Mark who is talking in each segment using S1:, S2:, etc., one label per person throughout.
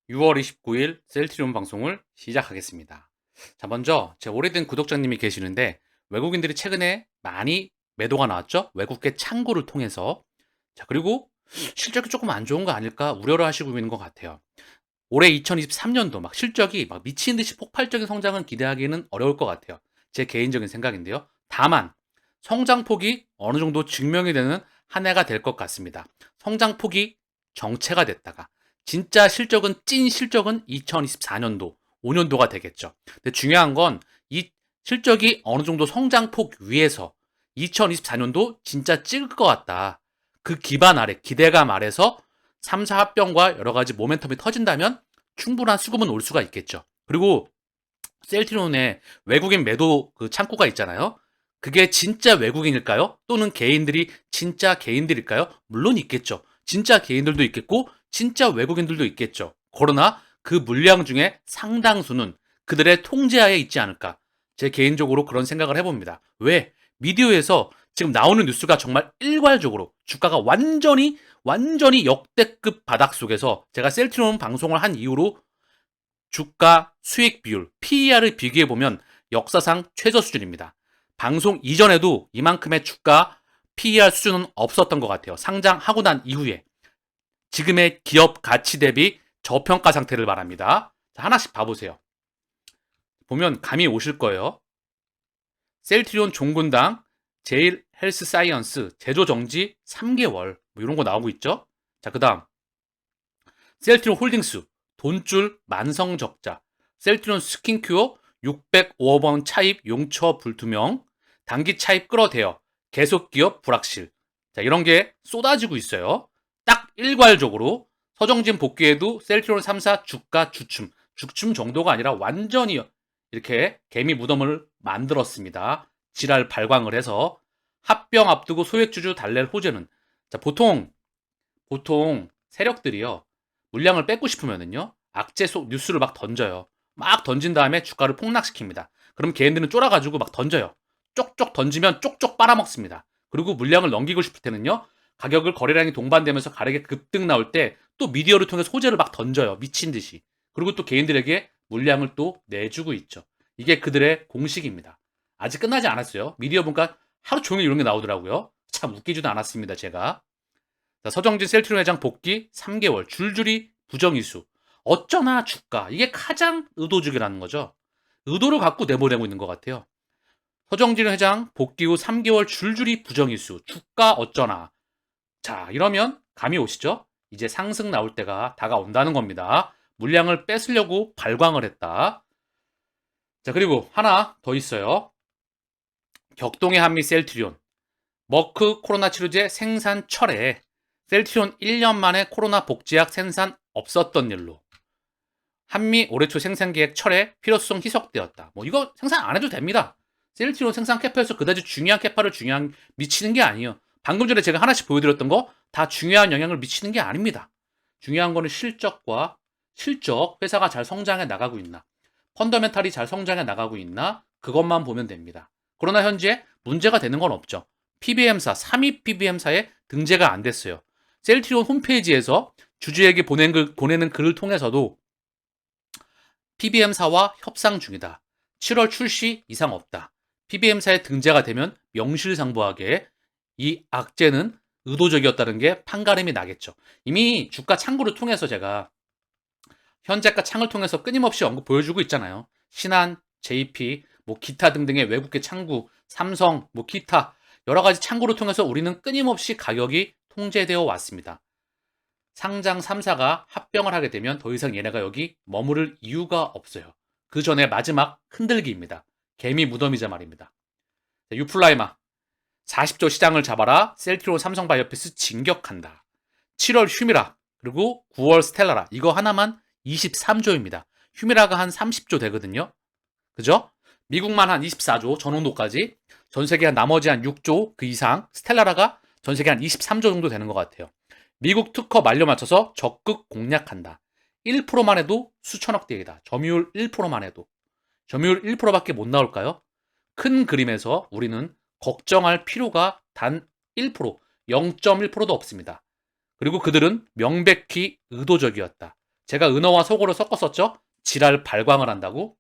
S1: 6월 29일 셀트리온 방송을 시작하겠습니다. 자, 먼저 제 오래된 구독자님이 계시는데 외국인들이 최근에 많이 매도가 나왔죠? 외국계 창구를 통해서. 자, 그리고 실적이 조금 안 좋은 거 아닐까 우려를 하시고 있는 것 같아요. 올해 2023년도 막 실적이 막 미친 듯이 폭발적인 성장을 기대하기는 어려울 것 같아요. 제 개인적인 생각인데요. 다만 성장폭이 어느 정도 증명이 되는 한 해가 될 것 같습니다. 성장폭이 정체가 됐다가 진짜 실적은 찐 실적은 2024년도, 5년도가 되겠죠. 근데 중요한 건 이 실적이 어느 정도 성장폭 위에서 2024년도 진짜 찍을 것 같다. 그 기반 아래, 기대감 아래서 3사 합병과 여러 가지 모멘텀이 터진다면 충분한 수급은 올 수가 있겠죠. 그리고 셀트리온에 외국인 매도 그 창구가 있잖아요. 그게 진짜 외국인일까요? 또는 개인들이 진짜 개인들일까요? 물론 있겠죠. 진짜 개인들도 있겠고 진짜 외국인들도 있겠죠. 그러나 그 물량 중에 상당수는 그들의 통제하에 있지 않을까. 제 개인적으로 그런 생각을 해봅니다. 왜? 미디어에서 지금 나오는 뉴스가 정말 일괄적으로 주가가 완전히 역대급 바닥 속에서 제가 셀트리온 방송을 한 이후로 주가 수익 비율, PER을 비교해보면 역사상 최저 수준입니다. 방송 이전에도 이만큼의 주가 PER 수준은 없었던 것 같아요. 상장하고 난 이후에. 지금의 기업 가치 대비 저평가 상태를 말합니다. 자, 하나씩 봐보세요. 보면 감이 오실 거예요. 셀트리온 종군당, 제일 헬스 사이언스, 제조 정지 3개월. 뭐 이런 거 나오고 있죠. 자, 그 다음. 셀트리온 홀딩스, 돈줄 만성적자, 셀트리온 스킨큐어 605억 원 차입 용처 불투명, 단기 차입 끌어대어, 계속 기업 불확실. 자, 이런 게 쏟아지고 있어요. 딱 일괄적으로 서정진 복귀에도 셀트리온 3사 주가 주춤 정도가 아니라 완전히 이렇게 개미 무덤을 만들었습니다. 지랄 발광을 해서 합병 앞두고 소액주주 달랠 호재는, 자, 보통 세력들이요, 물량을 뺏고 싶으면은요, 악재 속 뉴스를 막 던져요. 막 던진 다음에 주가를 폭락시킵니다. 그럼 개인들은 쫄아가지고 막 던져요. 쪽쪽 던지면 쪽쪽 빨아먹습니다. 그리고 물량을 넘기고 싶을 때는요, 가격을 거래량이 동반되면서 가격이 급등 나올 때 또 미디어를 통해 소재를 막 던져요. 미친 듯이. 그리고 또 개인들에게 물량을 또 내주고 있죠. 이게 그들의 공식입니다. 아직 끝나지 않았어요. 미디어 보니까 하루 종일 이런 게 나오더라고요. 참 웃기지도 않았습니다, 제가. 자, 서정진 셀트리온 회장 복귀 3개월 줄줄이 부정이수. 어쩌나 주가. 이게 가장 의도적이라는 거죠. 의도를 갖고 내보내고 있는 것 같아요. 서정진 회장 복귀 후 3개월 줄줄이 부정이수. 주가 어쩌나. 자, 이러면 감이 오시죠? 이제 상승 나올 때가 다가온다는 겁니다. 물량을 뺏으려고 발광을 했다. 자, 그리고 하나 더 있어요. 격동의 한미 셀트리온. 머크 코로나 치료제 생산 철회. 셀트리온 1년 만에 코로나 복제약 생산 없었던 일로. 한미 올해 초 생산 계획 철회 필요성 희석되었다. 뭐 이거 생산 안 해도 됩니다. 셀트리온 생산 캐파에서 그다지 중요한 캐파를 미치는 게 아니에요. 방금 전에 제가 하나씩 보여드렸던 거 다 중요한 영향을 미치는 게 아닙니다. 중요한 거는 실적, 회사가 잘 성장해 나가고 있나, 펀더멘탈이 잘 성장해 나가고 있나, 그것만 보면 됩니다. 그러나 현재 문제가 되는 건 없죠. PBM사, 3위 PBM사에 등재가 안 됐어요. 셀트리온 홈페이지에서 주주에게 보내는 글을 통해서도 PBM사와 협상 중이다. 7월 출시 이상 없다. PBM사에 등재가 되면 명실상부하게 이 악재는 의도적이었다는 게 판가름이 나겠죠. 이미 주가 창구를 통해서 제가 현재가 창을 통해서 끊임없이 언급 보여주고 있잖아요. 신한, JP, 뭐 기타 등등의 외국계 창구, 삼성, 뭐 기타 여러 가지 창구를 통해서 우리는 끊임없이 가격이 통제되어 왔습니다. 상장 3사가 합병을 하게 되면 더 이상 얘네가 여기 머무를 이유가 없어요. 그 전에 마지막 흔들기입니다. 개미 무덤이자 말입니다. 유플라이마 40조 시장을 잡아라. 셀트리온 삼성바이오피스 진격한다. 7월 휴미라 그리고 9월 스텔라라 이거 하나만 23조입니다. 휴미라가 한 30조 되거든요. 그죠? 미국만 한 24조 전원도까지 전 세계 한 나머지 한 6조 그 이상 스텔라라가 전 세계 한 23조 정도 되는 것 같아요. 미국 특허 만료 맞춰서 적극 공략한다. 1%만 해도 수천억 대이다. 점유율 1%만 해도. 점유율 1%밖에 못 나올까요? 큰 그림에서 우리는 걱정할 필요가 단 1%, 0.1%도 없습니다. 그리고 그들은 명백히 의도적이었다. 제가 은어와 속어를 섞었었죠? 지랄 발광을 한다고.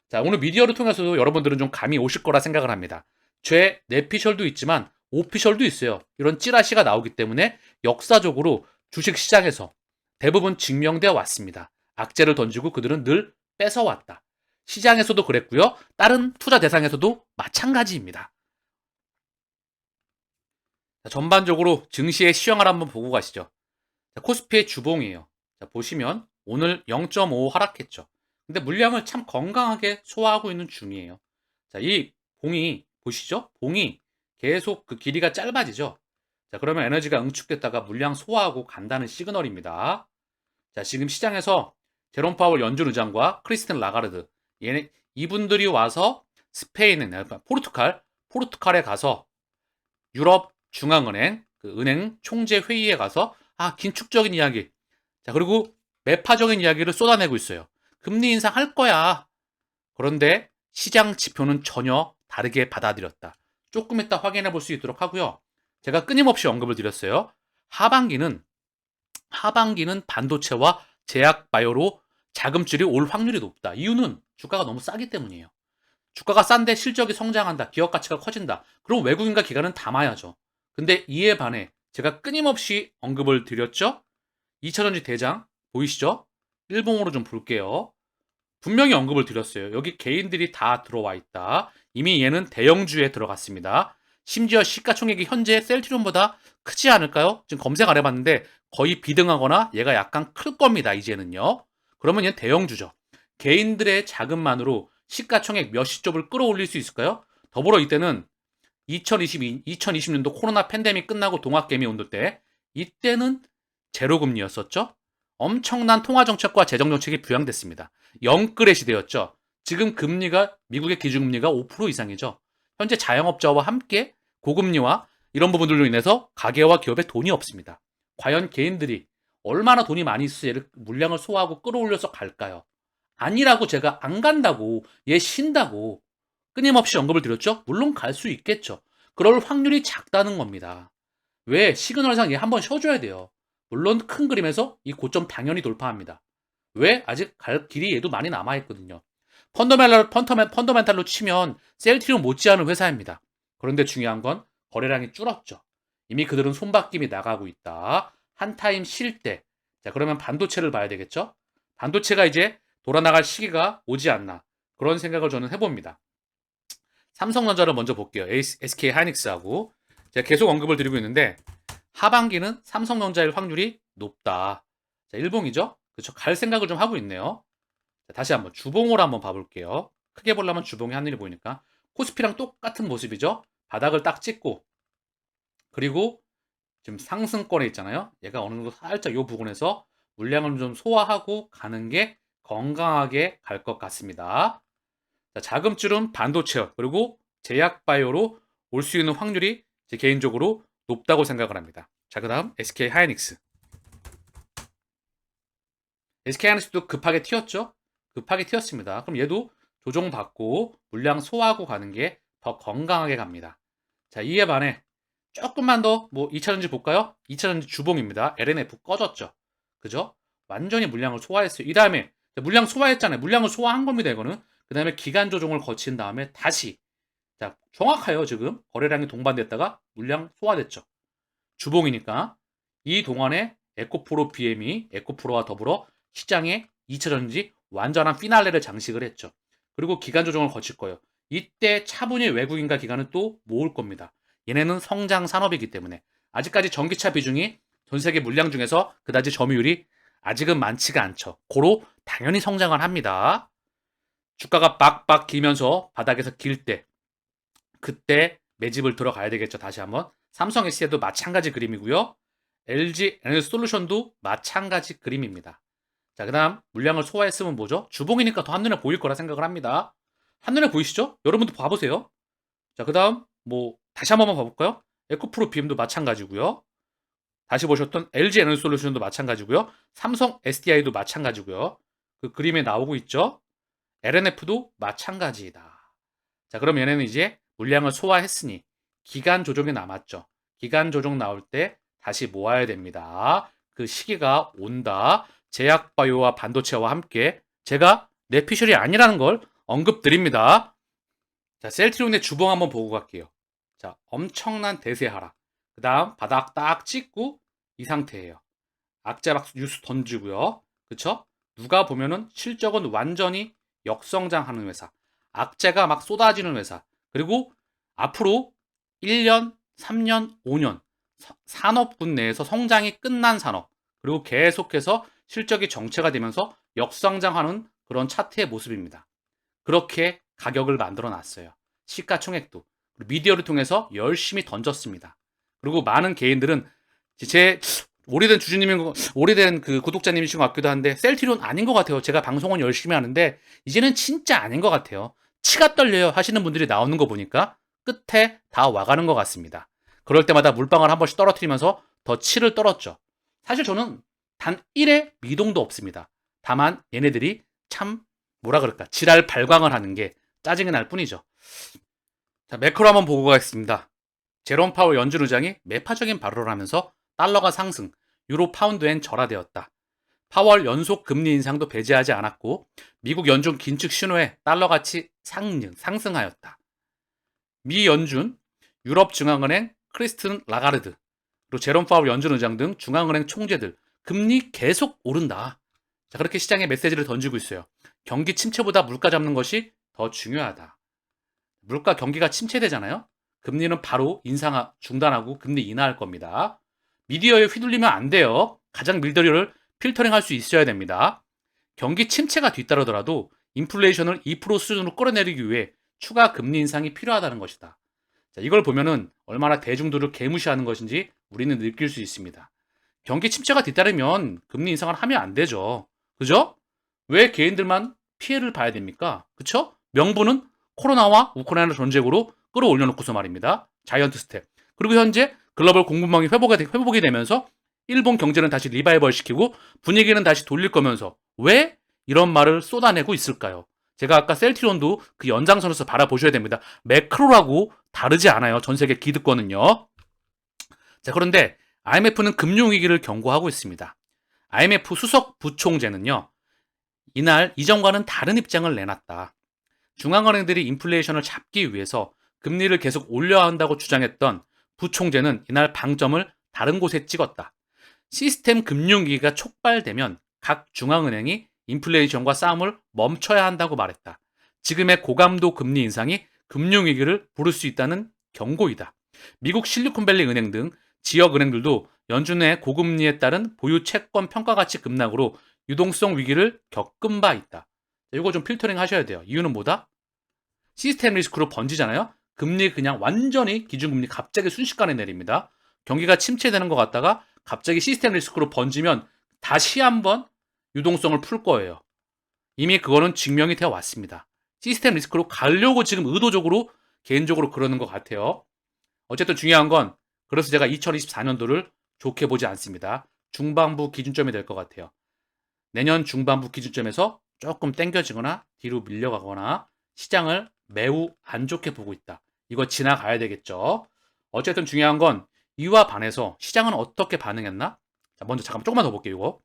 S1: 자, 오늘 미디어를 통해서도 여러분들은 좀 감이 오실 거라 생각을 합니다. 죄 내피셜도 있지만 오피셜도 있어요. 이런 찌라시가 나오기 때문에 역사적으로 주식시장에서 대부분 증명되어 왔습니다. 악재를 던지고 그들은 늘 뺏어왔다. 시장에서도 그랬고요. 다른 투자 대상에서도 마찬가지입니다. 자, 전반적으로 증시의 시황을 한번 보고 가시죠. 자, 코스피의 주봉이에요. 자, 보시면 오늘 0.5 하락했죠. 근데 물량을 참 건강하게 소화하고 있는 중이에요. 자, 이 봉이 보시죠? 봉이 계속 그 길이가 짧아지죠. 자, 그러면 에너지가 응축됐다가 물량 소화하고 간다는 시그널입니다. 자, 지금 시장에서 제롬 파월 연준 의장과 크리스틴 라가르드 이분들이 와서 스페인, 포르투갈에 가서 유럽 중앙은행 그 은행 총재 회의에 가서 긴축적인 이야기. 자, 그리고 매파적인 이야기를 쏟아내고 있어요. 금리 인상할 거야. 그런데 시장 지표는 전혀 다르게 받아들였다. 조금 이따 확인해 볼 수 있도록 하고요. 제가 끊임없이 언급을 드렸어요. 하반기는 반도체와 제약 바이오로 자금줄이 올 확률이 높다. 이유는 주가가 너무 싸기 때문이에요. 주가가 싼데 실적이 성장한다. 기업 가치가 커진다. 그럼 외국인과 기관은 담아야죠. 근데 이에 반해 제가 끊임없이 언급을 드렸죠. 2차전지 대장 보이시죠? 일봉으로 좀 볼게요. 분명히 언급을 드렸어요. 여기 개인들이 다 들어와 있다. 이미 얘는 대형주에 들어갔습니다. 심지어 시가총액이 현재 셀트리온보다 크지 않을까요? 지금 검색 안 해봤는데 거의 비등하거나 얘가 약간 클 겁니다. 이제는요. 그러면 얘는 대형주죠. 개인들의 자금만으로 시가총액 몇십 조를 끌어올릴 수 있을까요? 더불어 이때는 2020년도 코로나 팬데믹 끝나고 동학개미 온도 때 이때는 제로금리였었죠. 엄청난 통화정책과 재정정책이 부양됐습니다. 영끌의 시대였죠. 지금 금리가 미국의 기준금리가 5% 이상이죠. 현재 자영업자와 함께 고금리와 이런 부분들로 인해서 가계와 기업에 돈이 없습니다. 과연 개인들이 얼마나 돈이 많이 있어야 얘를 물량을 소화하고 끌어올려서 갈까요? 아니라고 제가 안 간다고 얘 쉰다고 끊임없이 언급을 드렸죠. 물론 갈 수 있겠죠. 그럴 확률이 작다는 겁니다. 왜? 시그널상 얘 한번 쉬어줘야 돼요. 물론 큰 그림에서 이 고점 당연히 돌파합니다. 왜? 아직 갈 길이 얘도 많이 남아있거든요. 펀더멘탈로 치면 셀트리온 못지않은 회사입니다. 그런데 중요한 건 거래량이 줄었죠. 이미 그들은 손바뀜이 나가고 있다. 한 타임 쉴 때. 자, 그러면 반도체를 봐야 되겠죠? 반도체가 이제 돌아나갈 시기가 오지 않나. 그런 생각을 저는 해봅니다. 삼성전자를 먼저 볼게요. SK 하이닉스하고. 제가 계속 언급을 드리고 있는데 하반기는 삼성전자일 확률이 높다. 자, 일봉이죠? 그렇죠. 갈 생각을 좀 하고 있네요. 자, 다시 한번 주봉으로 한번 봐볼게요. 크게 보려면 주봉이 하늘이 보이니까 코스피랑 똑같은 모습이죠. 바닥을 딱 찍고 그리고 지금 상승권에 있잖아요. 얘가 어느 정도 살짝 이 부분에서 물량을 좀 소화하고 가는 게 건강하게 갈 것 같습니다. 자, 자금줄은 반도체 그리고 제약 바이오로 올 수 있는 확률이 제 개인적으로 높다고 생각을 합니다. 자, 그 다음 SK 하이닉스. SK 하이닉스도 급하게 튀었죠? 급하게 튀었습니다. 그럼 얘도 조정받고 물량 소화하고 가는 게 더 건강하게 갑니다. 자, 이에 반해 조금만 더 뭐 2차전지 볼까요? 2차전지 주봉입니다. LNF 꺼졌죠. 그죠? 완전히 물량을 소화했어요. 이 다음에 물량 소화했잖아요. 물량을 소화한 겁니다. 이거는. 그 다음에 기간 조정을 거친 다음에 다시 자, 정확해요. 지금 거래량이 동반됐다가 물량 소화됐죠. 주봉이니까 이 동안에 에코프로 BM이 에코프로와 더불어 시장에 2차전지 완전한 피날레를 장식을 했죠. 그리고 기간 조정을 거칠 거예요. 이때 차분히 외국인과 기관은 또 모을 겁니다. 얘네는 성장 산업이기 때문에 아직까지 전기차 비중이 전 세계 물량 중에서 그다지 점유율이 아직은 많지가 않죠. 고로 당연히 성장을 합니다. 주가가 빡빡 길면서 바닥에서 길 때 그때 매집을 들어가야 되겠죠. 다시 한번 삼성 SDI도 마찬가지 그림이고요. LG 에너지솔루션도 마찬가지 그림입니다. 자, 그 다음 물량을 소화했으면 뭐죠? 주봉이니까 더 한눈에 보일 거라 생각을 합니다. 한눈에 보이시죠? 여러분도 봐보세요. 자, 그 다음 뭐 다시 한 번만 봐볼까요? 에코프로 BM도 마찬가지고요. 다시 보셨던 LG 에너지솔루션도 마찬가지고요. 삼성 SDI도 마찬가지고요. 그 그림에 나오고 있죠? LNF도 마찬가지이다. 자, 그럼 얘네는 이제 물량을 소화했으니 기간 조정이 남았죠. 기간 조정 나올 때 다시 모아야 됩니다. 그 시기가 온다. 제약바이오와 반도체와 함께 제가 뇌피셜이 아니라는 걸 언급드립니다. 자, 셀트리온의 주봉 한번 보고 갈게요. 자, 엄청난 대세 하락. 그 다음 바닥 딱 찍고 이 상태예요. 악재락 뉴스 던지고요. 그쵸? 누가 보면은 실적은 완전히 역성장하는 회사. 악재가 막 쏟아지는 회사. 그리고 앞으로 1년, 3년, 5년 산업군 내에서 성장이 끝난 산업. 그리고 계속해서 실적이 정체가 되면서 역성장하는 그런 차트의 모습입니다. 그렇게 가격을 만들어 놨어요. 시가총액도. 미디어를 통해서 열심히 던졌습니다. 그리고 많은 개인들은 제 오래된 주주님인 거, 오래된 그 구독자님이신 것 같기도 한데 셀트리온 아닌 것 같아요. 제가 방송은 열심히 하는데 이제는 진짜 아닌 것 같아요. 치가 떨려요 하시는 분들이 나오는 거 보니까 끝에 다 와가는 것 같습니다. 그럴 때마다 물방울 한 번씩 떨어뜨리면서 더 치를 떨었죠. 사실 저는 단 1의 미동도 없습니다. 다만 얘네들이 참 뭐라 그럴까 지랄 발광을 하는 게 짜증이 날 뿐이죠. 자, 매크로 한번 보고 가겠습니다. 제롬 파월 연준 의장이 매파적인 발언을 하면서 달러가 상승, 유로 파운드엔 절하되었다. 파월 연속 금리 인상도 배제하지 않았고 미국 연준 긴축 신호에 달러 가치 상승하였다. 미 연준, 유럽 중앙은행 크리스틴 라가르드, 그리고 제롬 파월 연준 의장 등 중앙은행 총재들 금리 계속 오른다. 자, 그렇게 시장에 메시지를 던지고 있어요. 경기 침체보다 물가 잡는 것이 더 중요하다. 물가 경기가 침체되잖아요. 금리는 바로 중단하고 금리 인하할 겁니다. 미디어에 휘둘리면 안 돼요. 가장 밀도리를 필터링할 수 있어야 됩니다. 경기 침체가 뒤따르더라도 인플레이션을 2% 수준으로 끌어내리기 위해 추가 금리 인상이 필요하다는 것이다. 자, 이걸 보면은 얼마나 대중들을 개무시하는 것인지 우리는 느낄 수 있습니다. 경기 침체가 뒤따르면 금리 인상을 하면 안 되죠. 그죠? 왜 개인들만 피해를 봐야 됩니까? 그쵸? 명분은 코로나와 우크라이나 전쟁으로 끌어올려놓고서 말입니다. 자이언트 스텝. 그리고 현재 글로벌 공급망이 회복이 되면서 일본 경제는 다시 리바이벌 시키고 분위기는 다시 돌릴 거면서 왜 이런 말을 쏟아내고 있을까요? 제가 아까 셀트리온도 그 연장선에서 바라보셔야 됩니다. 매크로라고 다르지 않아요. 전 세계 기득권은요. 자, 그런데 IMF는 금융위기를 경고하고 있습니다. IMF 수석 부총재는요. 이날 이전과는 다른 입장을 내놨다. 중앙은행들이 인플레이션을 잡기 위해서 금리를 계속 올려야 한다고 주장했던 부총재는 이날 방점을 다른 곳에 찍었다. 시스템 금융위기가 촉발되면 각 중앙은행이 인플레이션과 싸움을 멈춰야 한다고 말했다. 지금의 고감도 금리 인상이 금융위기를 부를 수 있다는 경고이다. 미국 실리콘밸리 은행 등 지역은행들도 연준의 고금리에 따른 보유 채권 평가가치 급락으로 유동성 위기를 겪은 바 있다. 이거 좀 필터링 하셔야 돼요. 이유는 뭐다? 시스템 리스크로 번지잖아요. 금리 그냥 완전히 기준금리 갑자기 순식간에 내립니다. 경기가 침체되는 것 같다가 갑자기 시스템 리스크로 번지면 다시 한번 유동성을 풀 거예요. 이미 그거는 증명이 되어 왔습니다. 시스템 리스크로 가려고 지금 의도적으로 개인적으로 그러는 것 같아요. 어쨌든 중요한 건 그래서 제가 2024년도를 좋게 보지 않습니다. 중반부 기준점이 될 것 같아요. 내년 중반부 기준점에서 조금 땡겨지거나 뒤로 밀려가거나 시장을 매우 안 좋게 보고 있다. 이거 지나가야 되겠죠. 어쨌든 중요한 건 이와 반해서 시장은 어떻게 반응했나? 자, 먼저 잠깐 조금만 더 볼게요. 이거.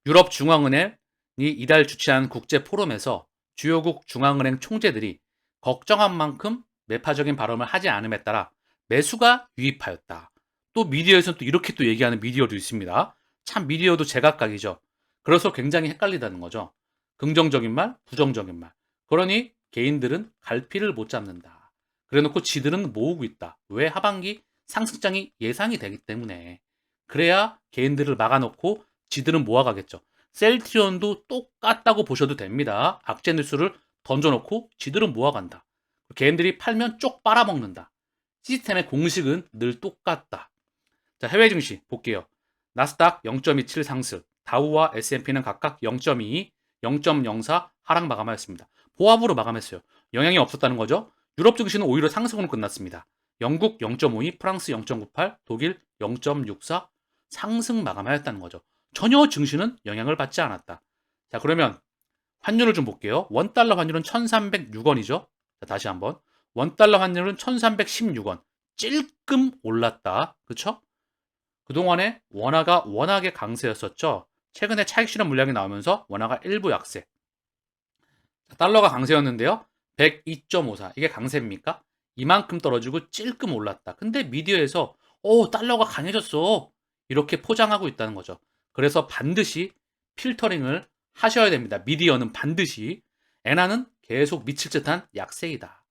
S1: 유럽 중앙은행이 이달 주최한 국제 포럼에서 주요국 중앙은행 총재들이 걱정한 만큼 매파적인 발언을 하지 않음에 따라 매수가 유입하였다. 또 미디어에서는 또 이렇게 또 얘기하는 미디어도 있습니다. 참 미디어도 제각각이죠. 그래서 굉장히 헷갈리다는 거죠. 긍정적인 말, 부정적인 말. 그러니 개인들은 갈피를 못 잡는다. 그래놓고 지들은 모으고 있다. 왜? 하반기 상승장이 예상이 되기 때문에. 그래야 개인들을 막아놓고 지들은 모아가겠죠. 셀트리온도 똑같다고 보셔도 됩니다. 악재 뉴스를 던져놓고 지들은 모아간다. 개인들이 팔면 쪽 빨아먹는다. 시스템의 공식은 늘 똑같다. 자, 해외 증시 볼게요. 나스닥 0.27 상승, 다우와 S&P는 각각 0.22, 0.04 하락 마감하였습니다. 보합으로 마감했어요. 영향이 없었다는 거죠. 유럽 증시는 오히려 상승으로 끝났습니다. 영국 0.52, 프랑스 0.98, 독일 0.64 상승 마감하였다는 거죠. 전혀 증시는 영향을 받지 않았다. 자, 그러면 환율을 좀 볼게요. 원달러 환율은 1306원이죠. 자, 다시 한번. 원달러 환율은 1316원. 찔끔 올랐다. 그쵸? 그동안에 원화가 워낙에 강세였었죠. 최근에 차익 실현 물량이 나오면서 원화가 일부 약세. 달러가 강세였는데요. 102.54. 이게 강세입니까? 이만큼 떨어지고 찔끔 올랐다. 근데 미디어에서 달러가 강해졌어. 이렇게 포장하고 있다는 거죠. 그래서 반드시 필터링을 하셔야 됩니다. 미디어는 반드시. 엔화는 계속 미칠 듯한 약세이다.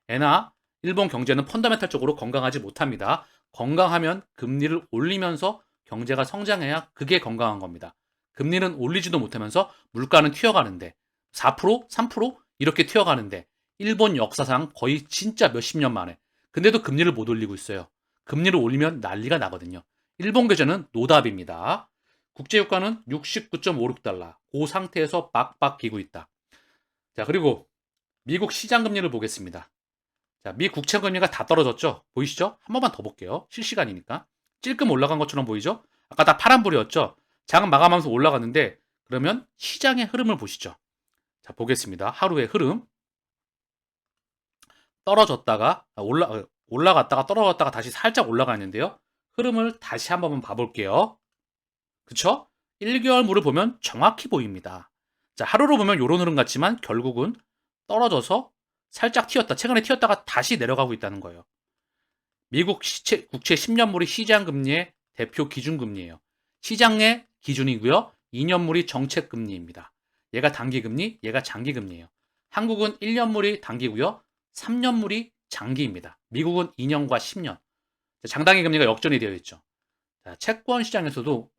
S1: 엔화, 일본 경제는 펀더멘탈적으로 건강하지 못합니다. 건강하면 금리를 올리면서 경제가 성장해야 그게 건강한 겁니다. 금리는 올리지도 못하면서 물가는 튀어가는데 4%, 3% 이렇게 튀어가는데 일본 역사상 거의 진짜 몇십 년 만에 근데도 금리를 못 올리고 있어요. 금리를 올리면 난리가 나거든요. 일본 계좌는 노답입니다. 국제유가는 69.56달러. 그 상태에서 빡빡 기고 있다. 자, 그리고 미국 시장 금리를 보겠습니다. 자, 미 국채 금리가 다 떨어졌죠? 보이시죠? 한 번만 더 볼게요. 실시간이니까. 찔끔 올라간 것처럼 보이죠? 아까 다 파란불이었죠? 장 마감하면서 올라갔는데 그러면 시장의 흐름을 보시죠. 자, 보겠습니다. 하루의 흐름. 떨어졌다가 올라갔다가 떨어졌다가 다시 살짝 올라가는데요. 흐름을 다시 한번 봐볼게요. 그쵸? 1개월물을 보면 정확히 보입니다. 자, 하루로 보면 이런 흐름 같지만 결국은 떨어져서 살짝 튀었다. 최근에 튀었다가 다시 내려가고 있다는 거예요. 미국 국채 10년물이 시장금리의 대표 기준금리예요. 시장의 기준이고요. 2년물이 정책금리입니다. 얘가 단기금리, 얘가 장기금리예요. 한국은 1년물이 단기고요. 3년물이 장기입니다. 미국은 2년과 10년. 장단기 금리가 역전이 되어 있죠. 자, 채권 시장에서도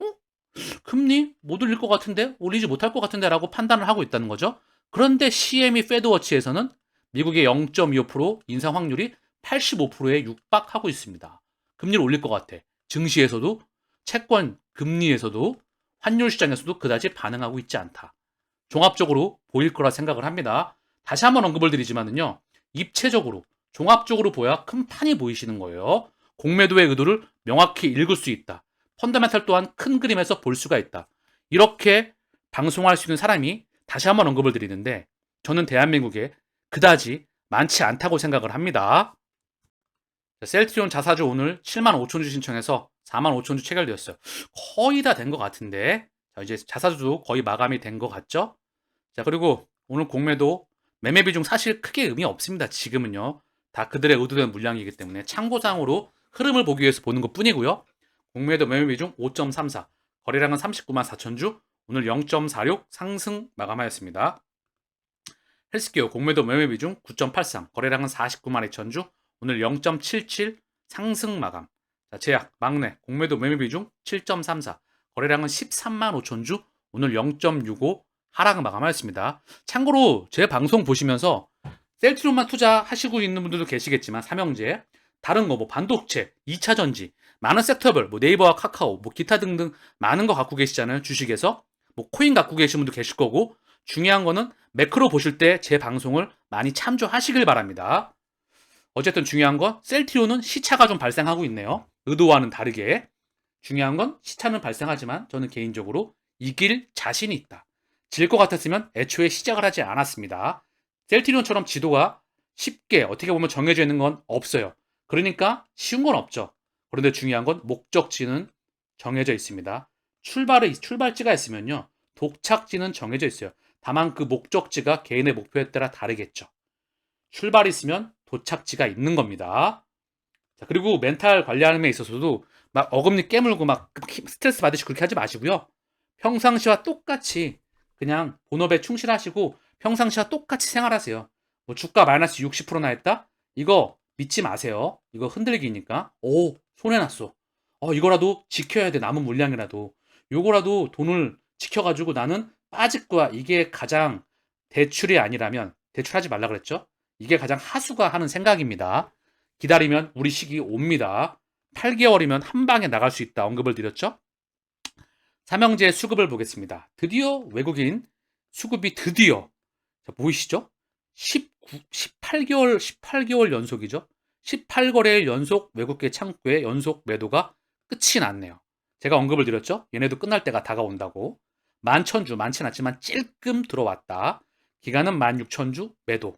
S1: 금리 못 올릴 것 같은데 올리지 못할 것 같은데 라고 판단을 하고 있다는 거죠. 그런데 CME 페드워치에서는 미국의 0.25% 인상 확률이 85%에 육박하고 있습니다. 금리를 올릴 것 같아. 증시에서도 채권 금리에서도 환율 시장에서도 그다지 반응하고 있지 않다. 종합적으로 보일 거라 생각을 합니다. 다시 한번 언급을 드리지만은요. 입체적으로 종합적으로 보야 큰 판이 보이시는 거예요. 공매도의 의도를 명확히 읽을 수 있다. 펀더멘탈 또한 큰 그림에서 볼 수가 있다. 이렇게 방송할 수 있는 사람이 다시 한번 언급을 드리는데 저는 대한민국에 그다지 많지 않다고 생각을 합니다. 셀트리온 자사주 오늘 7만 5천 주 신청해서 4만 5천 주 체결되었어요. 거의 다 된 것 같은데 자, 이제 자사주도 거의 마감이 된 것 같죠? 자, 그리고 오늘 공매도 매매 비중 사실 크게 의미 없습니다. 지금은요. 다 그들의 의도된 물량이기 때문에 참고상으로 흐름을 보기 위해서 보는 것 뿐이고요. 공매도 매매 비중 5.34, 거래량은 39만 4천 주, 오늘 0.46 상승 마감하였습니다. 헬스케어 공매도 매매 비중 9.83, 거래량은 49만 2천 주, 오늘 0.77 상승 마감. 자, 제약, 막내, 공매도 매매 비중 7.34, 거래량은 13만 5천 주, 오늘 0.65 하락 마감하였습니다. 참고로 제 방송 보시면서 셀트리온만 투자하시고 있는 분들도 계시겠지만 삼형제, 다른 거 뭐 반도체, 2차 전지, 많은 섹터별, 뭐 네이버와 카카오, 뭐 기타 등등 많은 거 갖고 계시잖아요. 주식에서 뭐 코인 갖고 계신 분도 계실 거고 중요한 거는 매크로 보실 때 제 방송을 많이 참조하시길 바랍니다. 어쨌든 중요한 건 셀트리온은 시차가 좀 발생하고 있네요. 의도와는 다르게. 중요한 건 시차는 발생하지만 저는 개인적으로 이길 자신이 있다. 질 것 같았으면 애초에 시작을 하지 않았습니다. 셀트리온처럼 지도가 쉽게 어떻게 보면 정해져 있는 건 없어요. 그러니까 쉬운 건 없죠. 그런데 중요한 건 목적지는 정해져 있습니다. 출발지가 있으면요. 도착지는 정해져 있어요. 다만 그 목적지가 개인의 목표에 따라 다르겠죠. 출발이 있으면 도착지가 있는 겁니다. 자, 그리고 멘탈 관리하는 데 있어서도 막 어금니 깨물고 막 스트레스 받으시고 그렇게 하지 마시고요. 평상시와 똑같이 그냥 본업에 충실하시고 평상시와 똑같이 생활하세요. 뭐 주가 마이너스 60%나 했다? 이거 믿지 마세요. 이거 흔들기니까. 오, 손해났어. 이거라도 지켜야 돼. 남은 물량이라도. 요거라도 돈을 지켜가지고 나는 빠질 거야. 이게 가장 대출이 아니라면 대출하지 말라 그랬죠? 이게 가장 하수가 하는 생각입니다. 기다리면 우리 시기 옵니다. 8개월이면 한 방에 나갈 수 있다. 언급을 드렸죠? 삼형제 수급을 보겠습니다. 드디어 외국인 수급이 드디어 자, 보이시죠? 18개월 연속이죠. 18거래일 연속 외국계 창구의 연속 매도가 끝이 났네요. 제가 언급을 드렸죠? 얘네도 끝날 때가 다가온다고. 11,000주, 많진 않지만 찔끔 들어왔다. 기간은 16,000주 매도.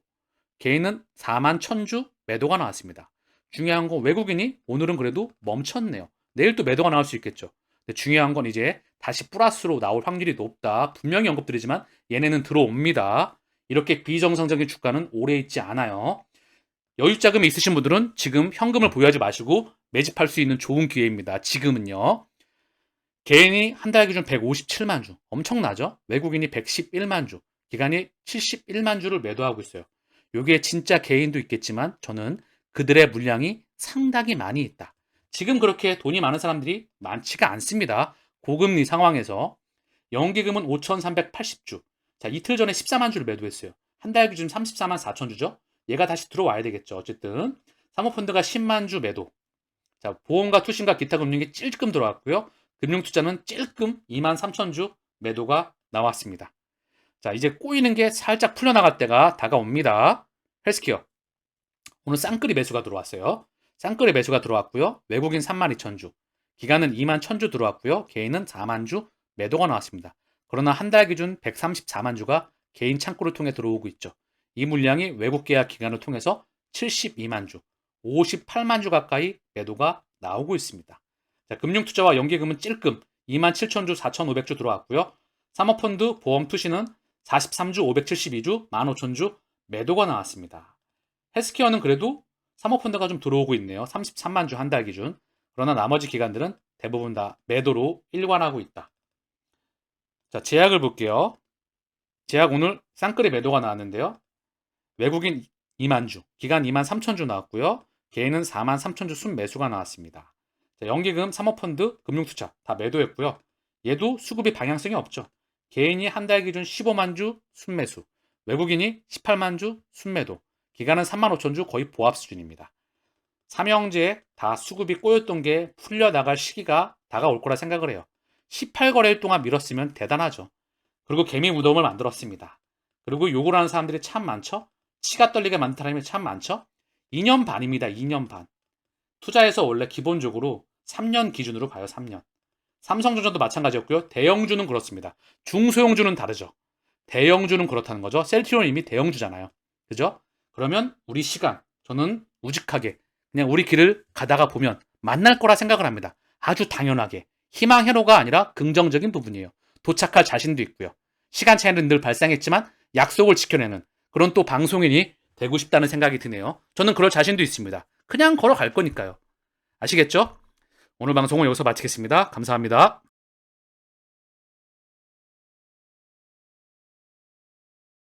S1: 개인은 41,000주 매도가 나왔습니다. 중요한 건 외국인이 오늘은 그래도 멈췄네요. 내일 또 매도가 나올 수 있겠죠. 근데 중요한 건 이제 다시 플러스로 나올 확률이 높다. 분명히 언급드리지만 얘네는 들어옵니다. 이렇게 비정상적인 주가는 오래 있지 않아요. 여유 자금이 있으신 분들은 지금 현금을 보유하지 마시고 매집할 수 있는 좋은 기회입니다. 지금은요. 개인이 한 달 기준 157만 주, 엄청나죠? 외국인이 111만 주, 기관이 71만 주를 매도하고 있어요. 요게 진짜 개인도 있겠지만 저는 그들의 물량이 상당히 많이 있다. 지금 그렇게 돈이 많은 사람들이 많지가 않습니다. 고금리 상황에서. 연기금은 5,380주. 자, 이틀 전에 14만 주를 매도했어요. 한 달 기준 34만 4천 주죠. 얘가 다시 들어와야 되겠죠. 어쨌든 사모펀드가 10만 주 매도. 자, 보험과 투신과 기타 금융이 찔끔 들어왔고요. 금융투자는 찔끔 2만 3천 주 매도가 나왔습니다. 자, 이제 꼬이는 게 살짝 풀려나갈 때가 다가옵니다. 헬스케어. 오늘 쌍끌이 매수가 들어왔어요. 쌍끌이 매수가 들어왔고요. 외국인 3만 2천 주. 기간은 2만 1천 주 들어왔고요. 개인은 4만 주 매도가 나왔습니다. 그러나 한 달 기준 134만 주가 개인 창구를 통해 들어오고 있죠. 이 물량이 외국 계약 기간을 통해서 72만 주, 58만 주 가까이 매도가 나오고 있습니다. 자, 금융투자와 연기금은 찔끔 2만 7천 주, 4,500주 들어왔고요. 사모펀드, 보험 투시는 43주, 572주, 15,000주 매도가 나왔습니다. 헬스케어는 그래도 사모펀드가 좀 들어오고 있네요. 33만 주 한 달 기준. 그러나 나머지 기관들은 대부분 다 매도로 일관하고 있다. 자, 제약을 볼게요. 제약 오늘 쌍끌이 매도가 나왔는데요. 외국인 2만 주, 기간 2만 3천 주 나왔고요. 개인은 4만 3천 주 순매수가 나왔습니다. 자, 연기금, 사모펀드, 금융투자 다 매도했고요. 얘도 수급이 방향성이 없죠. 개인이 한 달 기준 15만 주 순매수, 외국인이 18만 주 순매도, 기간은 3만 5천 주 거의 보합 수준입니다. 삼형제 다 수급이 꼬였던 게 풀려나갈 시기가 다가올 거라 생각을 해요. 18거래일 동안 밀었으면 대단하죠. 그리고 개미 무덤을 만들었습니다. 그리고 욕을 하는 사람들이 참 많죠. 치가 떨리게 만든 사람이 참 많죠. 2년 반입니다. 2년 반. 투자에서 원래 기본적으로 3년 기준으로 봐요. 3년. 삼성전자도 마찬가지였고요. 대형주는 그렇습니다. 중소형주는 다르죠. 대형주는 그렇다는 거죠. 셀트리온 이미 대형주잖아요. 그죠? 그러면 우리 시간, 저는 우직하게 그냥 우리 길을 가다가 보면 만날 거라 생각을 합니다. 아주 당연하게. 희망 회로가 아니라 긍정적인 부분이에요. 도착할 자신도 있고요. 시간 차이는 늘 발생했지만 약속을 지켜내는 그런 또 방송인이 되고 싶다는 생각이 드네요. 저는 그럴 자신도 있습니다. 그냥 걸어갈 거니까요. 아시겠죠? 오늘 방송은 여기서 마치겠습니다. 감사합니다.